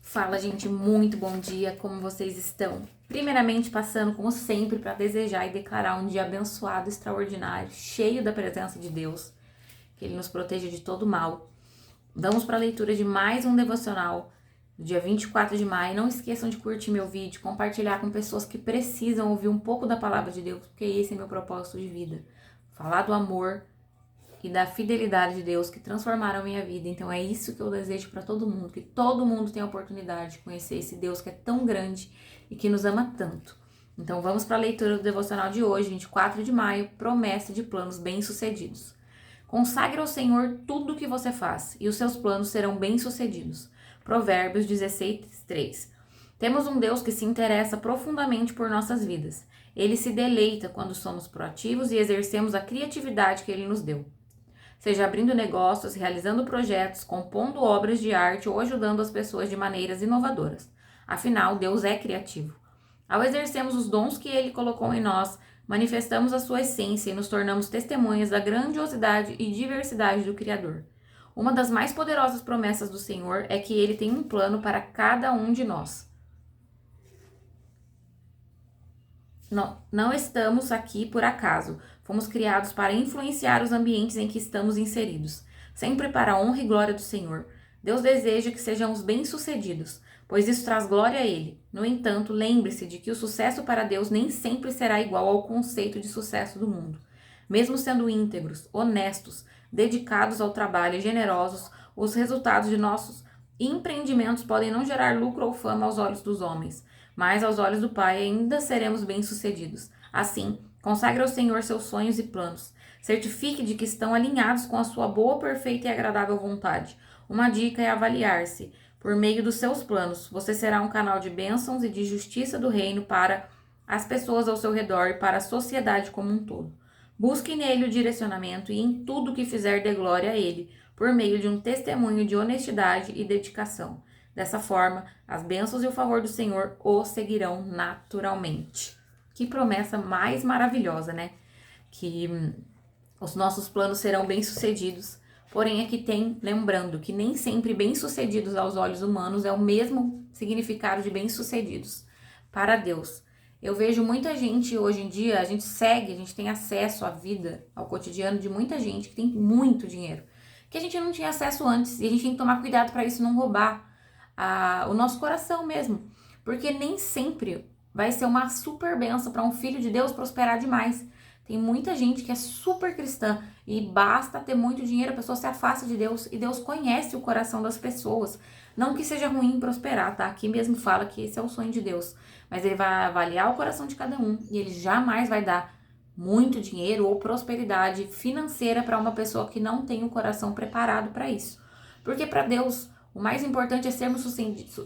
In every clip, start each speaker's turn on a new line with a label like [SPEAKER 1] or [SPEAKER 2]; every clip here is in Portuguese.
[SPEAKER 1] Fala, gente, muito bom dia, como vocês estão? Primeiramente, passando, como sempre, para desejar e declarar um dia abençoado, extraordinário, cheio da presença de Deus, que Ele nos proteja de todo mal. Vamos para a leitura de mais um devocional, do dia 24 de maio. Não esqueçam de curtir meu vídeo, compartilhar com pessoas que precisam ouvir um pouco da palavra de Deus, porque esse é meu propósito de vida. Falar do amor e da fidelidade de Deus que transformaram a minha vida. Então é isso que eu desejo para todo mundo, que todo mundo tenha a oportunidade de conhecer esse Deus que é tão grande e que nos ama tanto. Então vamos para a leitura do devocional de hoje, 24 de maio, promessa de planos bem-sucedidos. Consagre ao Senhor tudo o que você faz e os seus planos serão bem-sucedidos. Provérbios 16, 3. Temos um Deus que se interessa profundamente por nossas vidas. Ele se deleita quando somos proativos e exercemos a criatividade que Ele nos deu. Seja abrindo negócios, realizando projetos, compondo obras de arte ou ajudando as pessoas de maneiras inovadoras. Afinal, Deus é criativo. Ao exercermos os dons que Ele colocou em nós, manifestamos a sua essência e nos tornamos testemunhas da grandiosidade e diversidade do Criador. Uma das mais poderosas promessas do Senhor é que Ele tem um plano para cada um de nós. Não estamos aqui por acaso. Fomos criados para influenciar os ambientes em que estamos inseridos, sempre para a honra e glória do Senhor. Deus deseja que sejamos bem-sucedidos, pois isso traz glória a Ele. No entanto, lembre-se de que o sucesso para Deus nem sempre será igual ao conceito de sucesso do mundo. Mesmo sendo íntegros, honestos, dedicados ao trabalho e generosos, os resultados de nossos empreendimentos podem não gerar lucro ou fama aos olhos dos homens, mas aos olhos do Pai ainda seremos bem-sucedidos. Assim, consagre ao Senhor seus sonhos e planos. Certifique de que estão alinhados com a sua boa, perfeita e agradável vontade. Uma dica é avaliar-se. Por meio dos seus planos, você será um canal de bênçãos e de justiça do reino para as pessoas ao seu redor e para a sociedade como um todo. Busque nele o direcionamento e em tudo que fizer dê glória a ele, por meio de um testemunho de honestidade e dedicação. Dessa forma, as bênçãos e o favor do Senhor o seguirão naturalmente. Que promessa mais maravilhosa, né? Que os nossos planos serão bem-sucedidos. Porém, aqui tem, lembrando que nem sempre bem-sucedidos aos olhos humanos é o mesmo significado de bem-sucedidos para Deus. Eu vejo muita gente hoje em dia, a gente tem acesso à vida, ao cotidiano de muita gente que tem muito dinheiro, que a gente não tinha acesso antes, e a gente tem que tomar cuidado para isso não roubar o nosso coração mesmo, porque nem sempre vai ser uma super benção para um filho de Deus prosperar demais. Tem muita gente que é super cristã e basta ter muito dinheiro, a pessoa se afasta de Deus e Deus conhece o coração das pessoas. Não que seja ruim prosperar, tá? Aqui mesmo fala que esse é o sonho de Deus, mas Ele vai avaliar o coração de cada um e Ele jamais vai dar muito dinheiro ou prosperidade financeira para uma pessoa que não tem o coração preparado para isso. Porque para Deus, o mais importante é sermos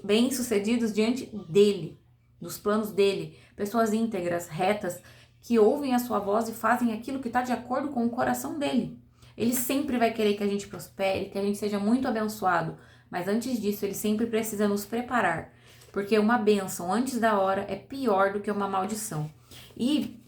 [SPEAKER 1] bem-sucedidos diante dEle, dos planos dEle, pessoas íntegras, retas, que ouvem a sua voz e fazem aquilo que está de acordo com o coração dEle. Ele sempre vai querer que a gente prospere, que a gente seja muito abençoado, mas antes disso ele sempre precisa nos preparar, porque uma bênção antes da hora é pior do que uma maldição. E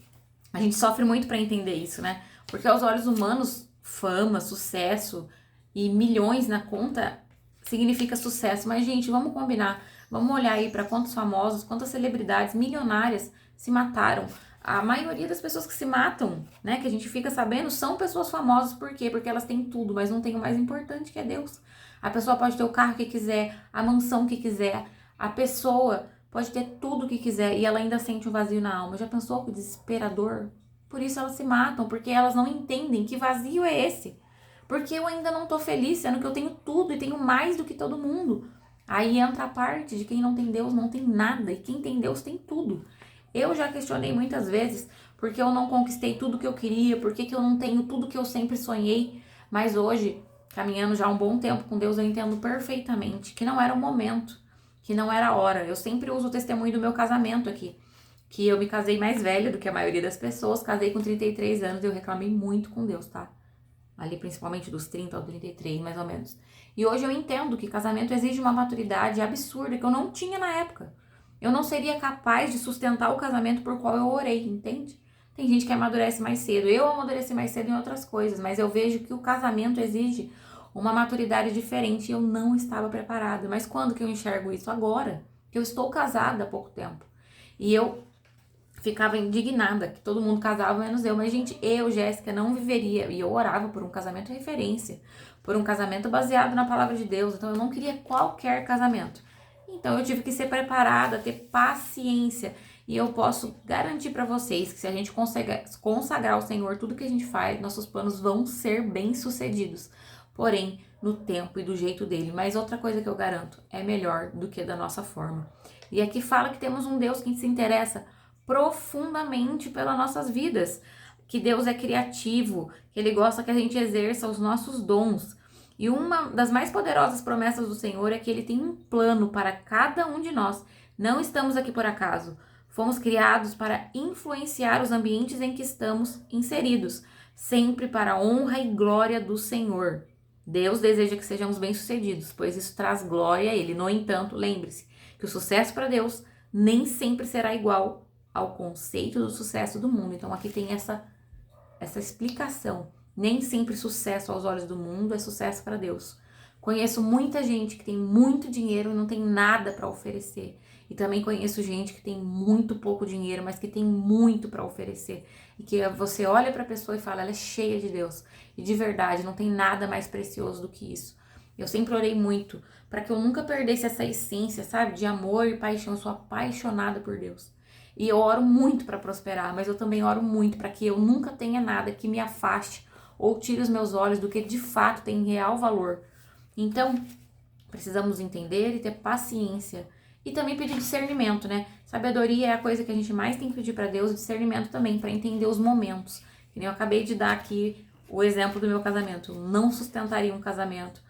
[SPEAKER 1] a gente sofre muito para entender isso, né? Porque aos olhos humanos, fama, sucesso e milhões na conta significa sucesso. Mas, gente, vamos combinar. Vamos olhar aí para quantos famosos, quantas celebridades milionárias se mataram. A maioria das pessoas que se matam, né, que a gente fica sabendo, são pessoas famosas. Por quê? Porque elas têm tudo, mas não têm o mais importante, que é Deus. A pessoa pode ter o carro que quiser, a mansão que quiser. A pessoa pode ter tudo que quiser e ela ainda sente um vazio na alma. Já pensou que desesperador? Por isso elas se matam, porque elas não entendem que vazio é esse. Porque eu ainda não tô feliz, sendo que eu tenho tudo e tenho mais do que todo mundo. Aí entra a parte de quem não tem Deus não tem nada, e quem tem Deus tem tudo. Eu já questionei muitas vezes porque eu não conquistei tudo que eu queria, porque que eu não tenho tudo que eu sempre sonhei. Mas hoje, caminhando já há um bom tempo com Deus, eu entendo perfeitamente que não era o momento, que não era a hora. Eu sempre uso o testemunho do meu casamento aqui, que eu me casei mais velha do que a maioria das pessoas, casei com 33 anos e eu reclamei muito com Deus, tá? Ali principalmente dos 30 ao 33, mais ou menos. E hoje eu entendo que casamento exige uma maturidade absurda que eu não tinha na época. Eu não seria capaz de sustentar o casamento por qual eu orei, entende? Tem gente que amadurece mais cedo. Eu amadureci mais cedo em outras coisas, mas eu vejo que o casamento exige uma maturidade diferente e eu não estava preparada. Mas quando que eu enxergo isso? Agora, que eu estou casada há pouco tempo. E eu ficava indignada que todo mundo casava, menos eu. Mas, gente, eu, Jéssica, não viveria. E eu orava por um casamento referência, por um casamento baseado na palavra de Deus. Então, eu não queria qualquer casamento. Então, eu tive que ser preparada, ter paciência. E eu posso garantir para vocês que se a gente consegue consagrar ao Senhor tudo que a gente faz, nossos planos vão ser bem-sucedidos. Porém, no tempo e do jeito dele. Mas outra coisa que eu garanto, é melhor do que da nossa forma. E aqui fala que temos um Deus que se interessa profundamente pelas nossas vidas, que Deus é criativo, que Ele gosta que a gente exerça os nossos dons. E uma das mais poderosas promessas do Senhor é que Ele tem um plano para cada um de nós. Não estamos aqui por acaso. Fomos criados para influenciar os ambientes em que estamos inseridos, sempre para a honra e glória do Senhor. Deus deseja que sejamos bem-sucedidos, pois isso traz glória a Ele. No entanto, lembre-se que o sucesso para Deus nem sempre será igual ao conceito do sucesso do mundo. Então aqui tem essa explicação. Nem sempre sucesso aos olhos do mundo é sucesso para Deus. Conheço muita gente que tem muito dinheiro e não tem nada para oferecer. E também conheço gente que tem muito pouco dinheiro, mas que tem muito para oferecer. E que você olha para a pessoa e fala, ela é cheia de Deus. E de verdade, não tem nada mais precioso do que isso. Eu sempre orei muito para que eu nunca perdesse essa essência, sabe? De amor e paixão. Eu sou apaixonada por Deus. E eu oro muito para prosperar, mas eu também oro muito para que eu nunca tenha nada que me afaste ou tire os meus olhos do que de fato tem real valor. Então, precisamos entender e ter paciência. E também pedir discernimento, né? Sabedoria é a coisa que a gente mais tem que pedir para Deus, e discernimento também, para entender os momentos. Que nem eu acabei de dar aqui o exemplo do meu casamento. Eu não sustentaria um casamento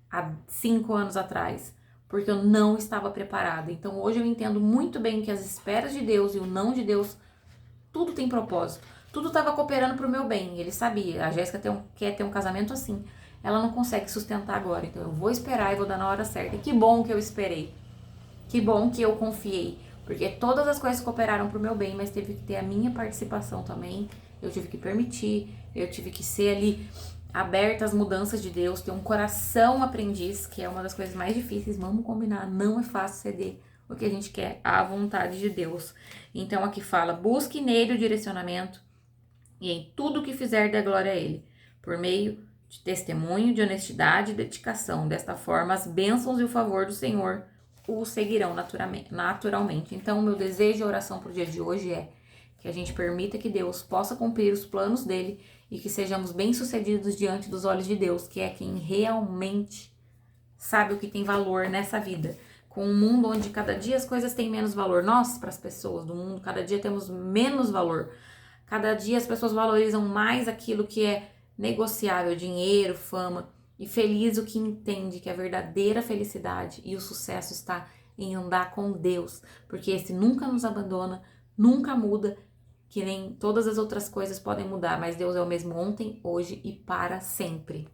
[SPEAKER 1] há 5 anos atrás, porque eu não estava preparada. Então hoje eu entendo muito bem que as esperas de Deus e o não de Deus, tudo tem propósito. Tudo estava cooperando para o meu bem. Ele sabia, a Jéssica quer ter um casamento assim. Ela não consegue sustentar agora, então eu vou esperar e vou dar na hora certa. E que bom que eu esperei. Que bom que eu confiei. Porque todas as coisas cooperaram para o meu bem, mas teve que ter a minha participação também. Eu tive que permitir, eu tive que ser ali aberta às mudanças de Deus, ter um coração aprendiz, que é uma das coisas mais difíceis, vamos combinar, não é fácil ceder o que a gente quer à vontade de Deus. Então aqui fala, busque nele o direcionamento e em tudo que fizer dê glória a ele, por meio de testemunho, de honestidade e dedicação. Desta forma, as bênçãos e o favor do Senhor o seguirão naturalmente. Então, o meu desejo e oração para o dia de hoje é que a gente permita que Deus possa cumprir os planos dele e que sejamos bem-sucedidos diante dos olhos de Deus, que é quem realmente sabe o que tem valor nessa vida. Com um mundo onde cada dia as coisas têm menos valor, nós, para as pessoas do mundo, cada dia temos menos valor. Cada dia as pessoas valorizam mais aquilo que é negociável, dinheiro, fama, e feliz o que entende que a verdadeira felicidade e o sucesso está em andar com Deus, porque esse nunca nos abandona, nunca muda, que nem todas as outras coisas podem mudar, mas Deus é o mesmo ontem, hoje e para sempre.